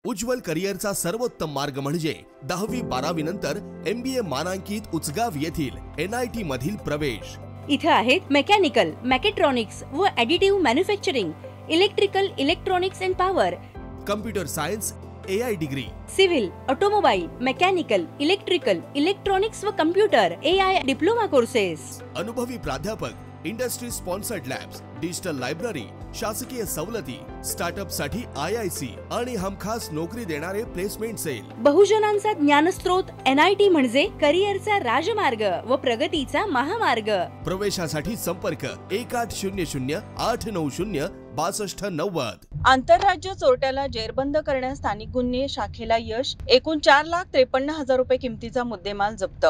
उज्ज्वल करिअरचा सर्वोत्तम मार्ग म्हणजे 10वी-12वी नंतर MBA मानांकित उचगाव येथील NIT मधील प्रवेश। इथे आहेत मेकॅनिकल, मॅकेट्रॉनिक्स व additive manufacturing, electrical, electronics and power, computer science, AI degree, civil, automobile, mechanical, electrical, electronics व कम्प्युटर AI डिप्लोमा कोर्सेस, अनुभवी प्राध्यापक, industry sponsored labs, digital library, शासकीय सवलती, स्टार्टअप साठी IIC आणि हमखास नोकरी देणारे प्लेसमेंट सेल। बहुजनांचा ज्ञानस्रोत NIT म्हणजे करिअरचा राजमार्ग व प्रगतीचा महामार्ग। प्रवेशासाठी संपर्क 1800 890 6290। आंतरराज्य चोरट्याला जेरबंद करण्यास स्थानिक गुन्हे शाखेला यश। एकूण 4,53,000 रुपये किमतीचा मुद्देमाल जप्त।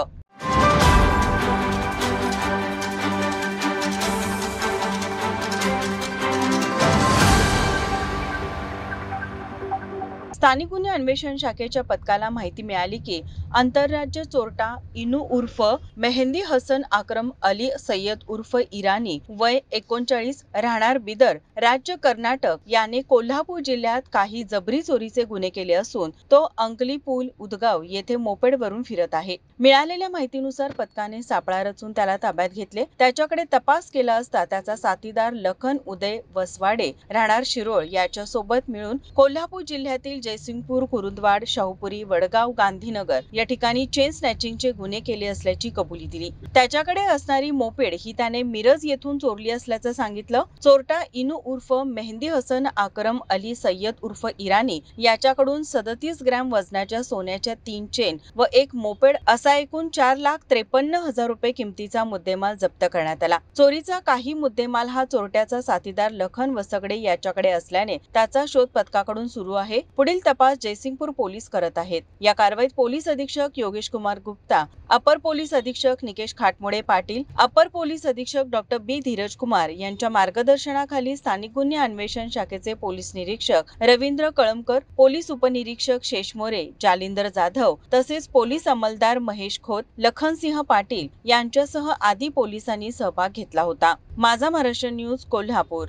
स्थानिक गुन्हे अन्वेषण शाखेच्या पथकाला माहिती मिळाली की आंतरराज्य चोरटा इनू उर्फ मेहंदी हसन आक्रम अली सय्यद उर्फ इराणी वय 39 राहणार बिदर राज्य कर्नाटक याने कोल्हापूर जिल्ह्यात काही जबरी चोरीचे गुन्हे केले असून तो अंकली पूल उदगाव येथे मोपेडवरून फिरत आहे। मिळालेल्या माहितीनुसार पथकाने सापळा रचून त्याला ताब्यात घेतले। त्याच्याकडे तपास केला असता त्याचा साथीदार लखन उदय वसवाडे राहणार शिरोळ याच्या सोबत मिळून कोल्हापूर जिल्ह्यातील जयसिंगपूर, कुरुंदवाड, शाहूपुरी, वडगाव, गांधीनगर या ठिकाणी चेन स्नॅचिंगचे गुन्हे केले असल्याची कबुली दिली। त्याच्याकडे असणारी मोपेड ही त्याने मिरज येथून चोरली असल्याचं सांगितलं। चोरटा इनू उर्फ मेहंदी हसन आक्रम अली सय्यद उर्फ इराणी याच्याकडून 37 ग्रॅम वजनाच्या सोन्याच्या 3 चेन व एक मोपेड असा एकूण 4,53,000 रुपये किमतीचा मुद्देमाल जप्त करण्यात आला। चोरीचा काही मुद्देमाल हा चोरट्याचा साथीदार लखन वसगडे याच्याकडे असल्याने त्याचा शोध पथकाकडून सुरू आहे। पुढील तपास जयसिंगपूर पोलीस करत आहेत। या कारवाईत पोलीस अधीक्षक योगेश कुमार गुप्ता, अपर पोलीस अधीक्षक निकेश खाटमोडे पाटील, अपर पोलीस अधीक्षक डॉक्टर बी धीरज कुमार यांच्या मार्गदर्शनाखाली स्थानिक गुन्हे अन्वेषण शाखेचे पोलीस निरीक्षक रवींद्र कळमकर, पोलीस उपनिरीक्षक शेष मोरे, जालिंदर जाधव तसेच पोलीस अंमलदार महेश खोत, लखनसिंह पाटील यांच्यासह आदी पोलिसांनी सहभाग घेतला होता। माझा महाराष्ट्र न्यूज कोल्हापूर।